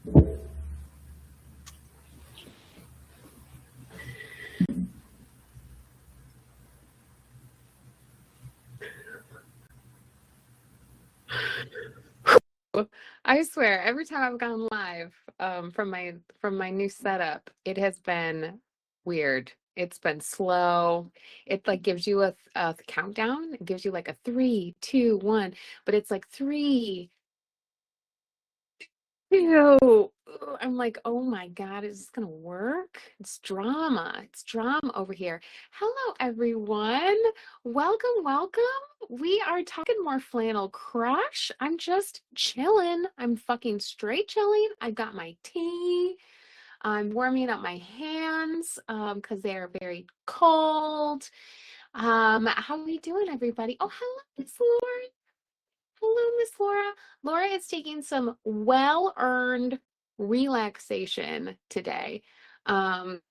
I swear, every time I've gone live from my new setup, it has been weird. It's been slow. It like gives you a countdown. It gives you like a three, two, one, but it's like three, two. I'm like, oh my God, is this gonna work? It's drama. It's drama over here. Hello, everyone. Welcome, welcome. We are talking more flannel crush. I'm just chilling. I'm fucking straight chilling. I got my tea. I'm warming up my hands because they are very cold. How are we doing, everybody? Oh, hello, Miss Lauren. Hello, Miss Laura. Laura is taking some well-earned relaxation today. Um,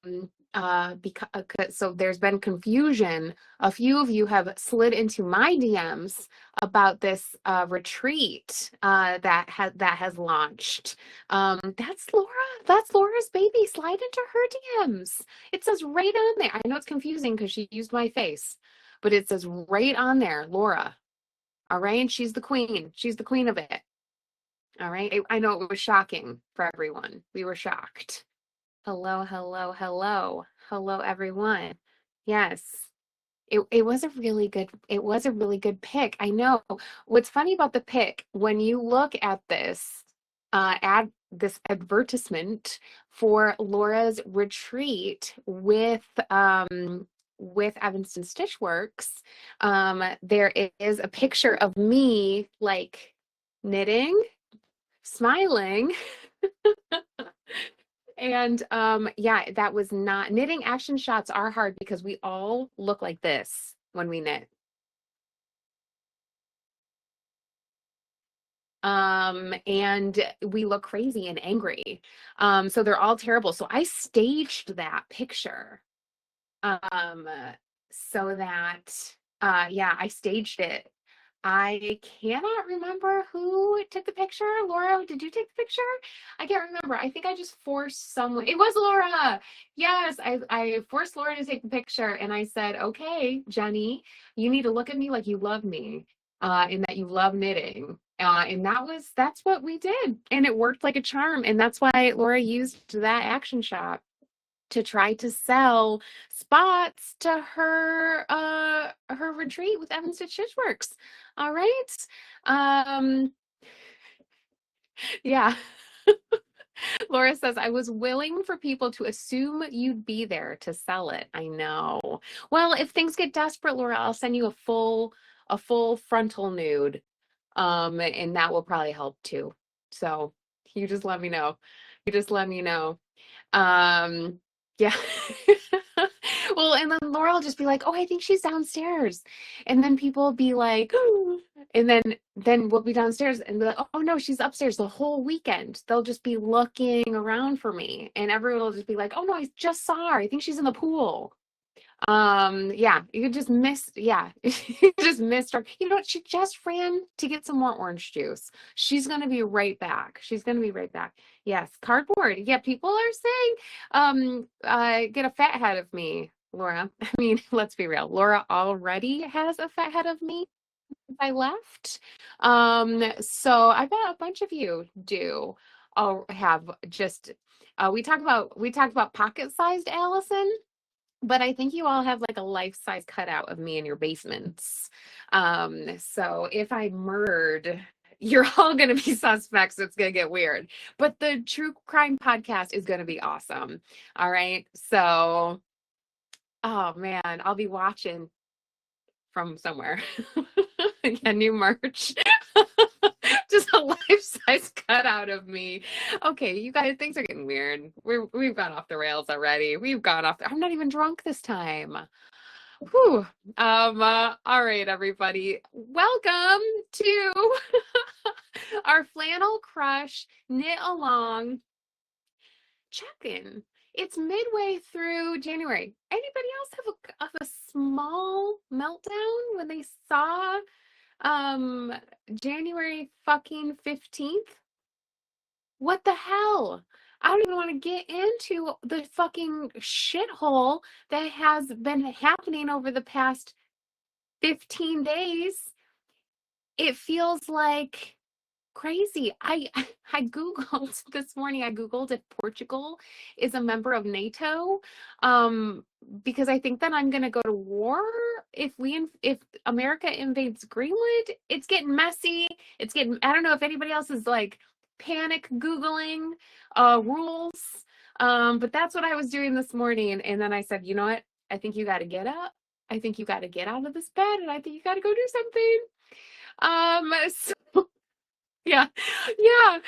because so there's been confusion. A few of you have slid into my DMs about this retreat that has launched. That's Laura. That's Laura's baby. Slide into her DMs. It says right on there. I know it's confusing because she used my face, but it says right on there, Laura. All right. She's the queen. She's the queen of it. All right. I know it was shocking for everyone. We were shocked. Hello, hello, hello. Hello, everyone. Yes. It was a really good pick. I know. What's funny about the pick, when you look at this advertisement for Laura's retreat with Evanston Stitchworks, there is a picture of me like knitting, smiling, and yeah, that was not knitting. Action shots are hard because we all look like this when we knit. And we look crazy and angry. So they're all terrible. So I staged that picture. Um, so that yeah, I staged it. I cannot remember who took the picture. Laura, did you take the picture? I can't remember. I think I just forced someone. It was Laura. Yes, I forced Laura to take the picture and I said, okay, Jenny, you need to look at me like you love me, and that you love knitting. And that's what we did. And it worked like a charm. And that's why Laura used that action shot to try to sell spots to her retreat with Evan Stitch Stitchworks. All right. Um yeah. Laura says I was willing for people to assume you'd be there to sell it. I know. Well, if things get desperate, Laura, I'll send you a full frontal nude. And that will probably help too. So you just let me know. You just let me know. Um, yeah. Well, and then Laura will just be like, "Oh, I think she's downstairs," and then people will be like, and then we'll be downstairs and be like, "Oh no, she's upstairs the whole weekend." They'll just be looking around for me, and everyone will just be like, "Oh no, I just saw her. I think she's in the pool." Yeah, you just missed, yeah, you just missed her. You know what? She just ran to get some more orange juice. She's gonna be right back. She's gonna be right back. Yes, cardboard. Yeah, people are saying, get a fat head of me, Laura. I mean, let's be real. Laura already has a fat head of me since I left. So I bet a bunch of you do all have just we talked about pocket-sized Allison, but I think you all have like a life-size cutout of me in your basements. So if I murdered, you're all going to be suspects. It's going to get weird. But the true crime podcast is going to be awesome. All right. So, oh man, I'll be watching from somewhere. Yeah, new merch. Just a life-size cutout of me. Okay, you guys, things are getting weird. We've gone off the rails already. We've gone off. I'm not even drunk this time. Whew. All right, everybody. Welcome to our Flannel Crush Knit Along check-in. It's midway through January. Anybody else have a small meltdown when they saw January fucking 15th? What the hell? I don't even want to get into the fucking shithole that has been happening over the past 15 days. It feels like crazy. I googled this morning. I googled if Portugal is a member of NATO, um, because I think that I'm going to go to war if America invades Greenland. It's getting messy. It's getting. I don't know if anybody else is like panic googling rules, but that's what I was doing this morning. And then I said, you know what? I think you got to get up. I think you got to get out of this bed, and I think you got to go do something. So yeah, yeah.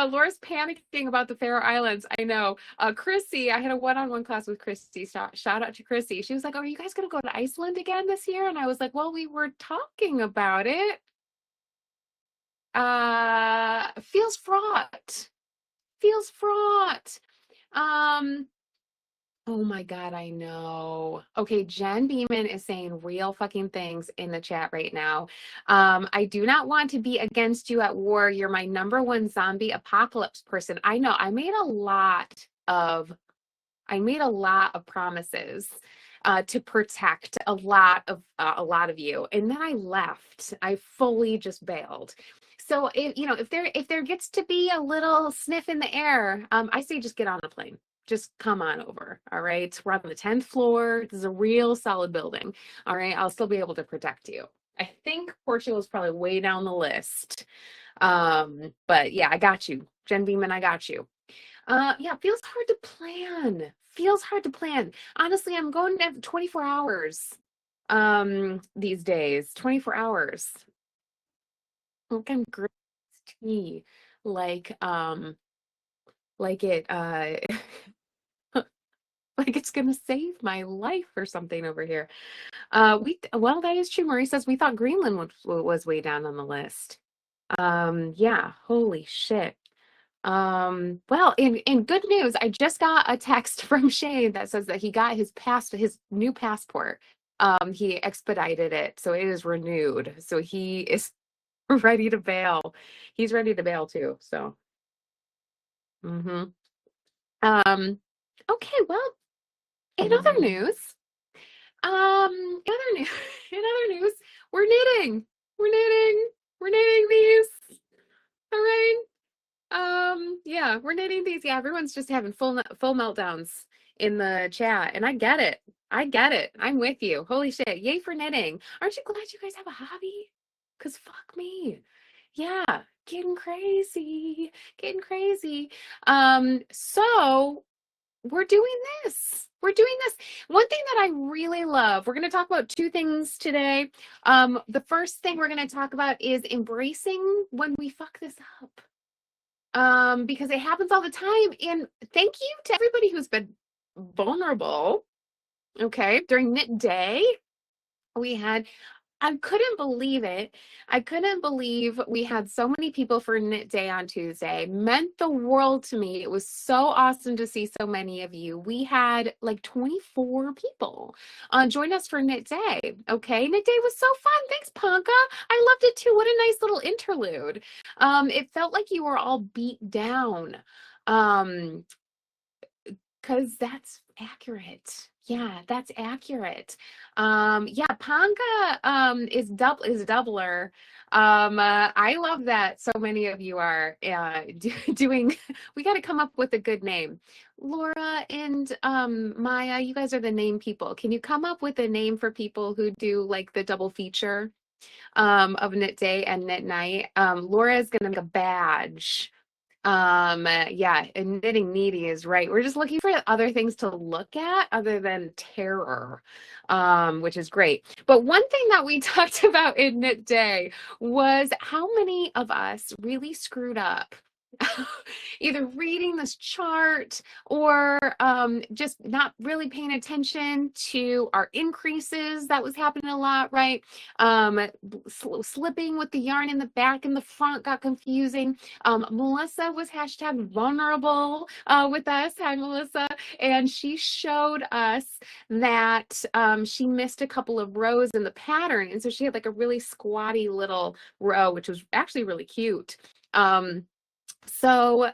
Laura's panicking about the Faroe Islands. I know. Chrissy, I had a one-on-one class with Chrissy. Shout out to Chrissy. She was like, "Oh, are you guys gonna go to Iceland again this year?" And I was like, "Well, we were talking about it. Feels fraught. Feels fraught. Um, Oh my God, I know. Okay, Jen Beeman is saying real fucking things in the chat right now. I do not want to be against you at war. You're my number one zombie apocalypse person. I know. I made a lot of promises to protect a lot of you, and then I left. I fully just bailed. So if there gets to be a little sniff in the air, I say just get on a plane. Just come on over. All right. We're on the 10th floor. This is a real solid building. All right. I'll still be able to protect you. I think Portugal is probably way down the list. But yeah, I got you. Jen Beeman, I got you. Yeah, feels hard to plan. Feels hard to plan. Honestly, I'm going to have 24 hours these days. 24 hours. Like I'm green tea. Like like it like it's gonna save my life or something over here. Well, that is true. Marie says we thought Greenland was way down on the list. Yeah, holy shit. Well, in good news, I just got a text from Shane that says that he got his new passport. He expedited it, so it is renewed. So he is ready to bail. He's ready to bail too. So, hmm okay. Well, in other news, in other news, in other news, we're knitting. We're knitting. We're knitting these. All right. Yeah, we're knitting these. Yeah, everyone's just having full meltdowns in the chat, and I get it. I get it. I'm with you. Holy shit. Yay for knitting. Aren't you glad you guys have a hobby? Because fuck me. Yeah, getting crazy. Getting crazy. So we're doing this. We're doing this. One thing that I really love, we're going to talk about two things today. The first thing we're going to talk about is embracing when we fuck this up, because it happens all the time. And thank you to everybody who's been vulnerable. Okay, during Knit Day, we had I couldn't believe it. I couldn't believe we had so many people for Knit Day on Tuesday. Meant the world to me. It was so awesome to see so many of you. We had like 24 people join us for Knit Day. Okay, Knit Day was so fun. Thanks, Ponka. I loved it too. What a nice little interlude. It felt like you were all beat down. Um, because that's accurate. Yeah, that's accurate. Yeah, Panga is doubler. I love that so many of you are doing. We got to come up with a good name. Laura and Maya, you guys are the name people. Can you come up with a name for people who do like the double feature of Knit Day and Knit Night? Laura is gonna make a badge. Yeah, and knitting needy is right. We're just looking for other things to look at other than terror, which is great. But one thing that we talked about in Knit Day was how many of us really screwed up either reading this chart or just not really paying attention to our increases. That was happening a lot, right? Slipping with the yarn in the back and the front got confusing. Melissa was hashtag vulnerable with us. Hi, Melissa. And she showed us that she missed a couple of rows in the pattern. And so she had like a really squatty little row, which was actually really cute. So,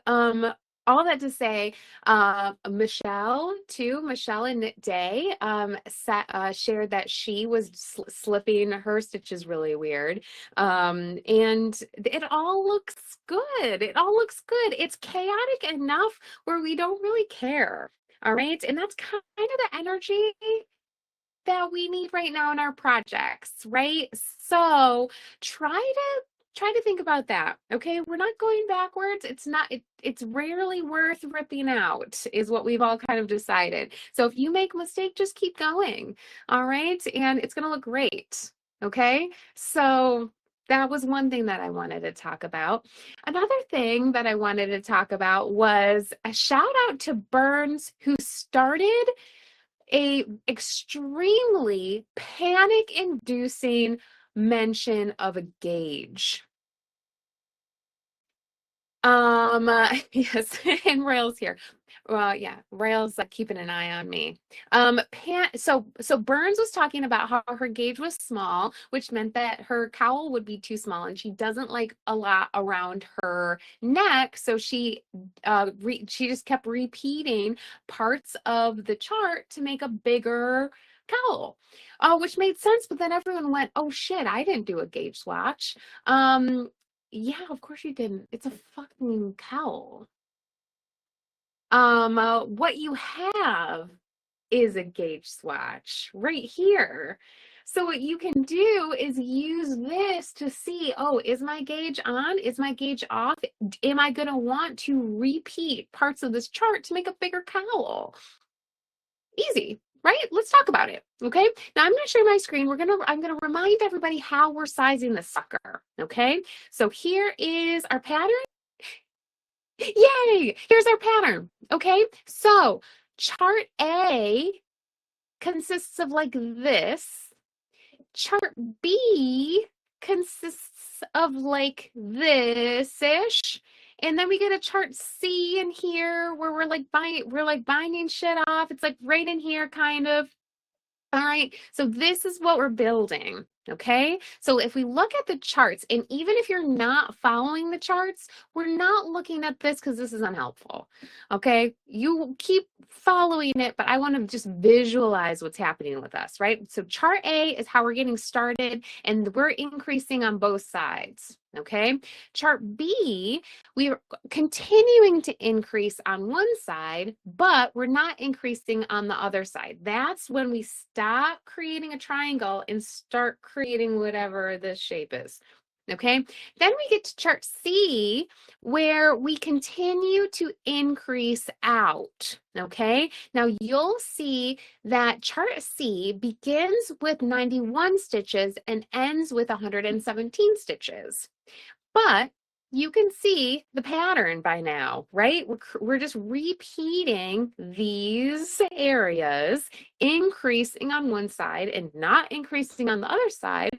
all that to say, Michelle and Knit Day, shared that she was slipping her stitches really weird. And it all looks good. It all looks good. It's chaotic enough where we don't really care. All right. And that's kind of the energy that we need right now in our projects, right? So try to think about that. Okay, we're not going backwards. It's rarely worth ripping out, is what we've all kind of decided. So if you make a mistake, just keep going. All right, and it's gonna look great. Okay, so that was one thing that I wanted to talk about. Another thing that I wanted to talk about was a shout out to Burns, who started a extremely panic inducing mention of a gauge. Yes, and Rails here. Well, yeah, Rails keeping an eye on me. So Burns was talking about how her gauge was small, which meant that her cowl would be too small, and she doesn't like a lot around her neck. So she just kept repeating parts of the chart to make a bigger cowl, which made sense. But then everyone went, "Oh shit, I didn't do a gauge swatch." Yeah, of course you didn't. It's a fucking cowl. What you have is a gauge swatch right here. So what you can do is use this to see, oh, is my gauge on? Is my gauge off? Am I going to want to repeat parts of this chart to make a bigger cowl? Easy, right? Let's talk about it. Okay. Now I'm going to share my screen. I'm going to remind everybody how we're sizing this sucker. Okay. So here is our pattern. Yay! Here's our pattern. Okay, so chart A consists of like this. Chart B consists of like this-ish. And then we get a chart C in here where we're like binding shit off. It's like right in here, kind of. All right, so this is what we're building, okay? So if we look at the charts, and even if you're not following the charts, we're not looking at this because this is unhelpful, okay? You keep following it, but I want to just visualize what's happening with us, right? So chart A is how we're getting started, and we're increasing on both sides, okay? Chart B, we're continuing to increase on one side, but we're not increasing on the other side. That's when we stop creating a triangle and start creating whatever this shape is. Okay, then we get to chart C, where we continue to increase out. Okay, now you'll see that chart C begins with 91 stitches and ends with 117 stitches. But you can see the pattern by now, right? We're just repeating these areas, increasing on one side and not increasing on the other side.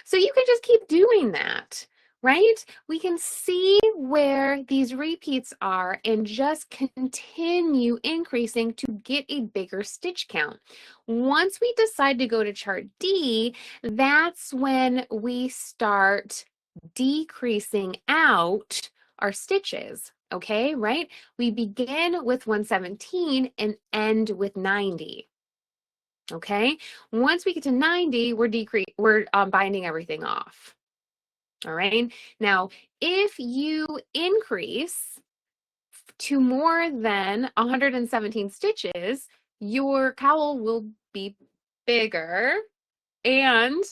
So you can just keep doing that, right? We can see where these repeats are and just continue increasing to get a bigger stitch count. Once we decide to go to chart D, that's when we start decreasing out our stitches. Okay, right? We begin with 117 and end with 90. Okay, once we get to 90, we're binding everything off. All right, now if you increase to more than 117 stitches, your cowl will be bigger and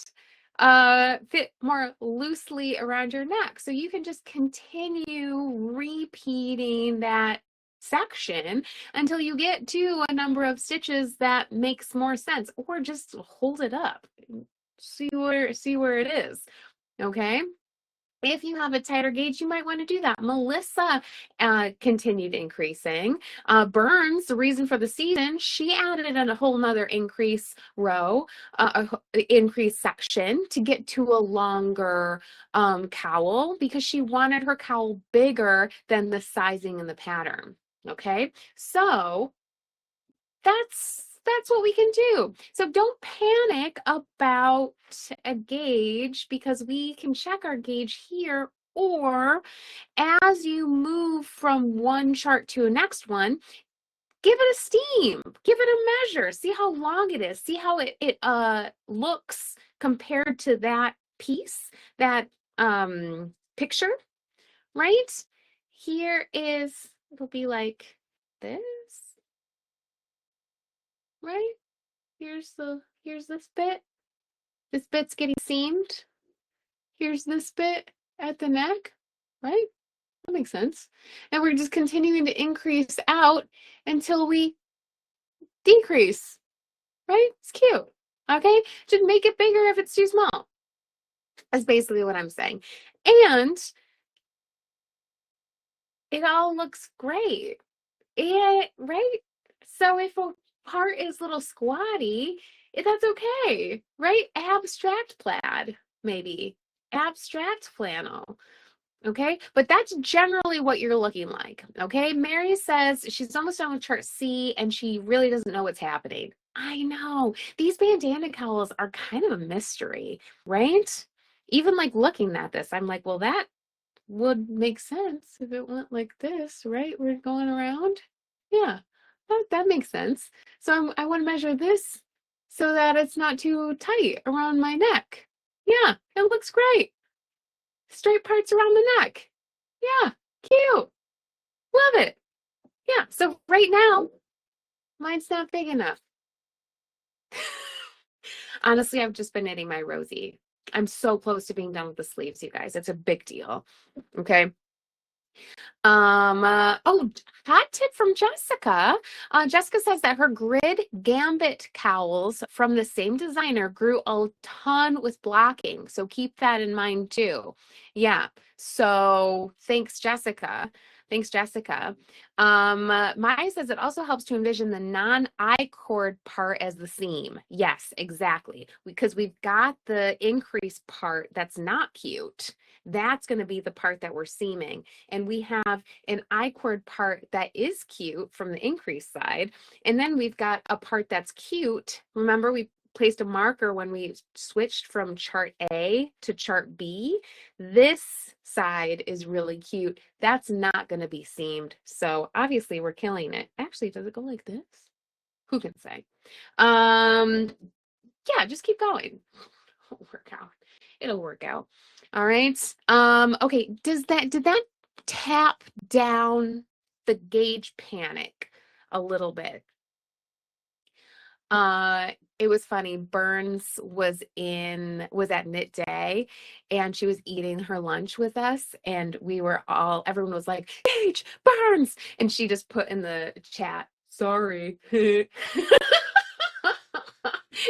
fit more loosely around your neck. So you can just continue repeating that section until you get to a number of stitches that makes more sense, or just hold it up. See where it is. Okay. If you have a tighter gauge, you might want to do that. Melissa continued increasing. Burns, the reason for the season, she added in a whole nother increase row, increase section to get to a longer cowl because she wanted her cowl bigger than the sizing in the pattern. Okay, so that's what we can do. So don't panic about a gauge because we can check our gauge here, Or as you move from one chart to the next one, give it a steam, give it a measure, see how long it is, see how it looks compared to that piece, that picture, right? Here is, it'll be like this, right? Here's this bit. This bit's getting seamed. Here's this bit at the neck, right? That makes sense. And we're just continuing to increase out until we decrease, right? It's cute. Okay? Just make it bigger if it's too small. That's basically what I'm saying. And it all looks great. Right? So if a part is a little squatty, that's okay, right? Abstract plaid, maybe. Abstract flannel. Okay, but that's generally what you're looking like. Okay, Mary says she's almost done with chart C and she really doesn't know what's happening. I know these bandana cowls are kind of a mystery, right? Even like looking at this, I'm like, well, that would make sense if it went like this, right? We're going around. Yeah, that makes sense. So I want to measure this so that it's not too tight around my neck. Yeah, it looks great. Straight parts around the neck. Yeah, cute. Love it. Yeah, so right now, mine's not big enough. Honestly, I've just been knitting my Rosie. I'm so close to being done with the sleeves, you guys. It's a big deal. Okay. Oh, hot tip from Jessica. Jessica says that her grid gambit cowls from the same designer grew a ton with blocking. So keep that in mind too. Yeah. So thanks, Jessica. Thanks, Jessica. Maya says it also helps to envision the non-I cord part as the seam. Yes, exactly. Because we've got the increase part that's not cute. That's going to be the part that we're seaming. And we have an I-cord part that is cute from the increase side. And then we've got a part that's cute. Remember, we placed a marker when we switched from chart A to chart B. This side is really cute. That's not going to be seamed. So obviously we're killing it. Actually, does it go like this? Who can say? Yeah, just keep going. It'll work out. It'll work out. All right. Okay, did that tap down the gauge panic a little bit? It was funny. Burns was at Knit Day and she was eating her lunch with us and everyone was like, Gage, Burns, and she just put in the chat, sorry. It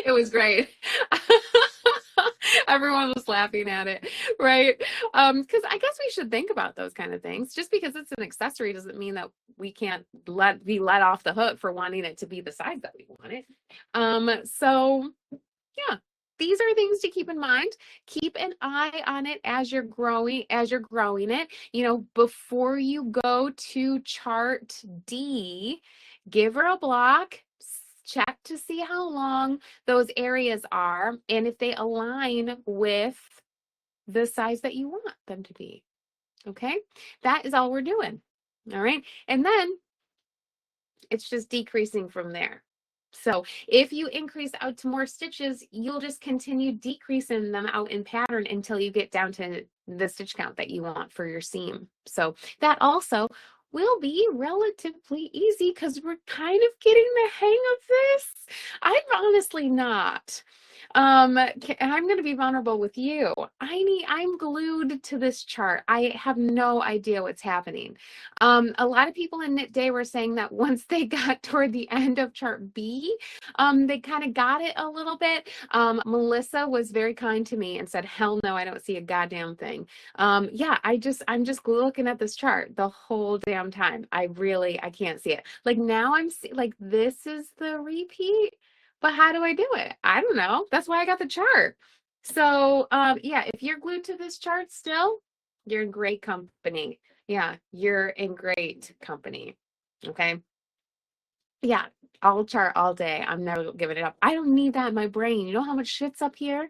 was great. Everyone was laughing at it, right? Because I guess we should think about those kind of things. Just because it's an accessory doesn't mean that we can't be let off the hook for wanting it to be the size that we want it. So yeah, these are things to keep in mind. Keep an eye on it as you're growing it. You know, before you go to chart D, give her a block, check to see how long those areas are and if they align with the size that you want them to be. Okay, that is all we're doing. All right, and then it's just decreasing from there. So if you increase out to more stitches, you'll just continue decreasing them out in pattern until you get down to the stitch count that you want for your seam. So that also will be relatively easy because we're kind of getting the hang of this. I'm honestly not. I'm going to be vulnerable with you. I'm glued to this chart. I have no idea what's happening. A lot of people in Knit Day were saying that once they got toward the end of chart B, they kind of got it a little bit. Melissa was very kind to me and said, hell no, I don't see a goddamn thing. Yeah, I'm just looking at this chart the whole damn time. I can't see it. Like now like this is the repeat. But how do I do it? I don't know. That's why I got the chart. So yeah, if you're glued to this chart still, you're in great company. Yeah, you're in great company. Okay. Yeah, I'll chart all day. I'm never giving it up. I don't need that in my brain. You know how much shit's up here?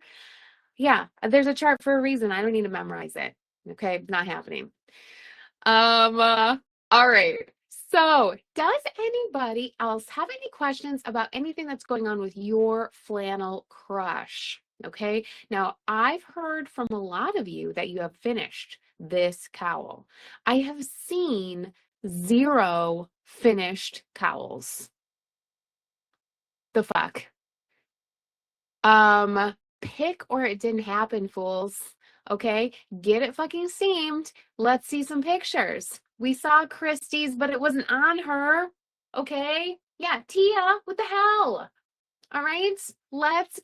Yeah, there's a chart for a reason. I don't need to memorize it. Okay, not happening. All right. So, does anybody else have any questions about anything that's going on with your flannel crush? Okay. Now, I've heard from a lot of you that you have finished this cowl. I have seen 0 finished cowls. The fuck? Um, Pick or it didn't happen, fools. Okay, get it fucking seamed. Let's see some pictures. We saw Christie's, but it wasn't on her. Okay, yeah, Tia, what the hell? All right, let's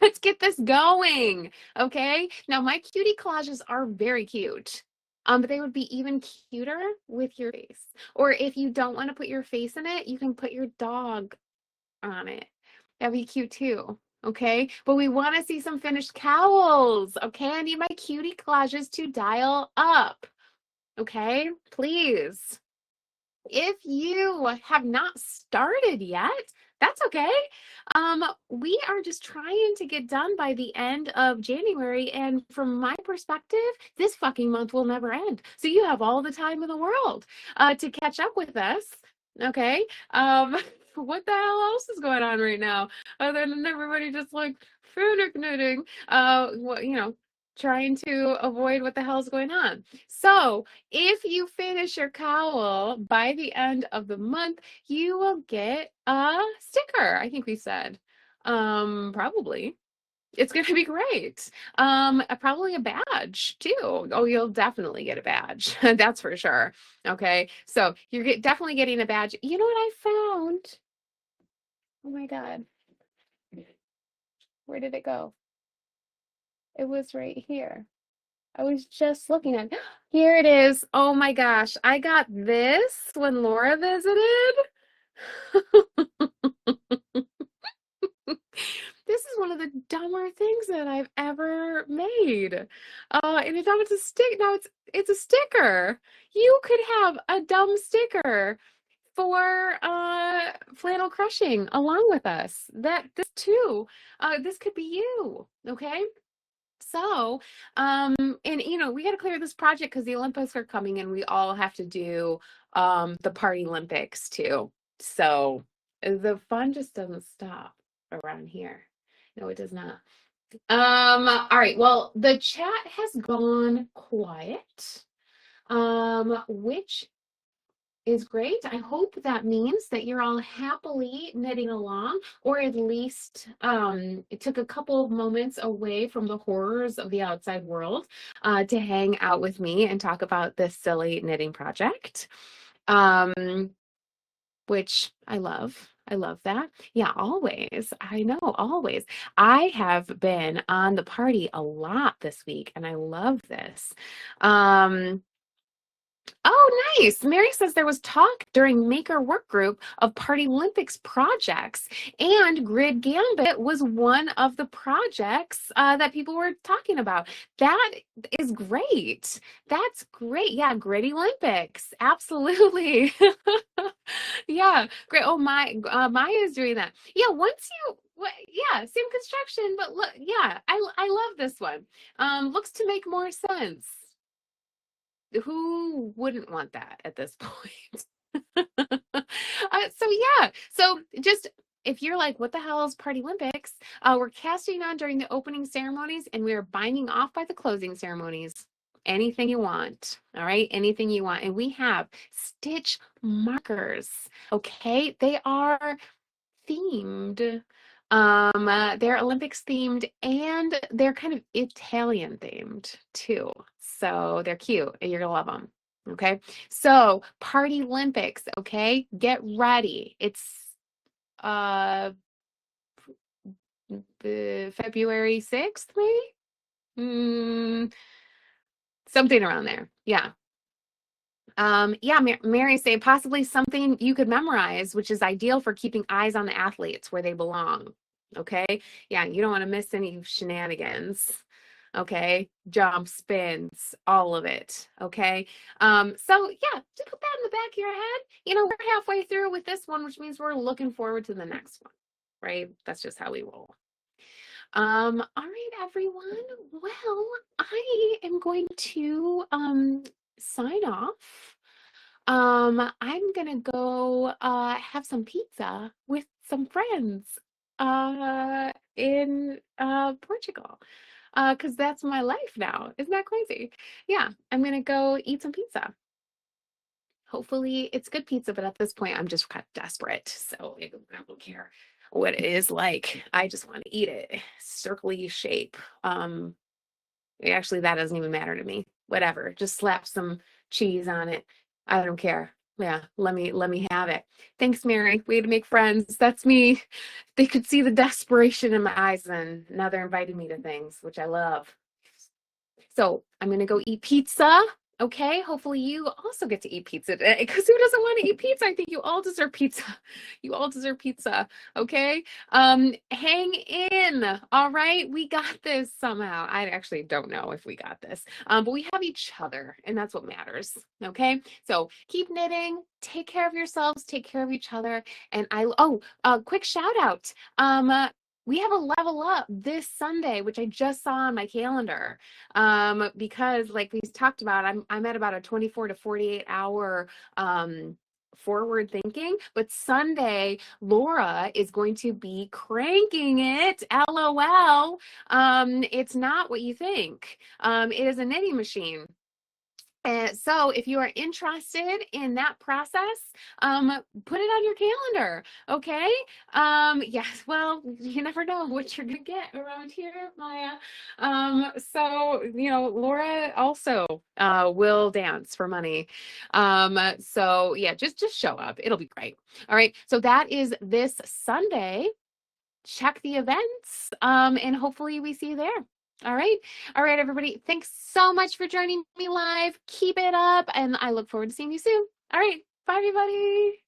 let's get this going. Okay, now my cutie collages are very cute. But they would be even cuter with your face. Or if you don't want to put your face in it, you can put your dog on it. That'd be cute too. Okay, but we want to see some finished cowls. Okay, I need my cutie collages to dial up. Okay, please. If you have not started yet, that's okay. We are just trying to get done by the end of January, and from my perspective, this fucking month will never end. So you have all the time in the world to catch up with us. Okay. What the hell else is going on right now? Other than everybody just like fanic knitting, trying to avoid what the hell's going on. So if you finish your cowl by the end of the month, you will get a sticker, I think we said. Probably. It's going to be great. Probably a badge too. Oh, you'll definitely get a badge. That's for sure. Okay. So you're definitely getting a badge. You know what I found? Oh my God. Where did it go? It was right here. I was just looking at it. Here it is. Oh my gosh. I got this when Laura visited. This is one of the dumber things that I've ever made. And it's a stick. Now it's a sticker. You could have a dumb sticker for flannel crushing along with us. This too. This could be you. Okay. So, and we got to clear this project because the Olympics are coming and we all have to do the Party Olympics too. So the fun just doesn't stop around here. No, it does not. All right. Well, the chat has gone quiet. Which is great. I hope that means that you're all happily knitting along, or at least it took a couple of moments away from the horrors of the outside world to hang out with me and talk about this silly knitting project, which I love. I love that. Yeah, always. I know, always. I have been on the party a lot this week, and I love this. Oh, nice. Mary says there was talk during Maker Work Group of Party Olympics projects, and Grid Gambit was one of the projects that people were talking about. That is great. That's great. Yeah, Grid Olympics. Absolutely. Yeah, great. Oh, Maya is doing that. Yeah, yeah, same construction, but look, yeah, I love this one. Looks to make more sense. Who wouldn't want that at this point? So yeah, so just if you're like, what the hell is Party Olympics? We're casting on during the opening ceremonies and we're binding off by the closing ceremonies. Anything you want, all right? Anything you want. And we have stitch markers, okay? They are themed. They're Olympics themed and they're kind of Italian themed too. So they're cute and you're gonna love them. Okay. So Party Olympics, okay? Get ready. It's uh February 6th, maybe? Something around there. Yeah. Yeah, Mary say possibly something you could memorize, which is ideal for keeping eyes on the athletes where they belong. Okay. Yeah, you don't want to miss any shenanigans. Okay. Jump, spins, all of it. Okay. So yeah, just put that in the back of your head. We're halfway through with this one, which means we're looking forward to the next one. Right? That's just how we roll. All right, everyone. Well, I am going to sign off. I'm gonna go have some pizza with some friends in Portugal. Because that's my life now. Isn't that crazy? Yeah, I'm gonna go eat some pizza. Hopefully it's good pizza, but at this point I'm just kind of desperate. So I don't care what it is like. I just want to eat it. Circly shape. Um, Actually, that doesn't even matter to me. Whatever. Just slap some cheese on it. I don't care. Yeah, let me have it. Thanks, Mary. Way to make friends. That's me. They could see the desperation in my eyes, and now they're inviting me to things, which I love. So I'm gonna go eat pizza. Okay, hopefully you also get to eat pizza today because who doesn't want to eat pizza? I think you all deserve pizza. You all deserve pizza. Okay. Hang in. All right. We got this somehow. I actually don't know if we got this. But we have each other, and that's what matters. Okay. So keep knitting, take care of yourselves, take care of each other. And quick shout out. We have a level up this Sunday, which I just saw on my calendar. Because like we talked about, I'm at about a 24 to 48 hour forward thinking, but Sunday Laura is going to be cranking it. LOL. It's not what you think. It is a knitting machine. So if you are interested in that process, put it on your calendar, okay? Yes, well, you never know what you're gonna get around here, Maya. Laura also will dance for money. So yeah, just show up. It'll be great. All right, so that is this Sunday. Check the events, and hopefully we see you there. All right. All right, everybody. Thanks so much for joining me live. Keep it up, and I look forward to seeing you soon. All right. Bye, everybody.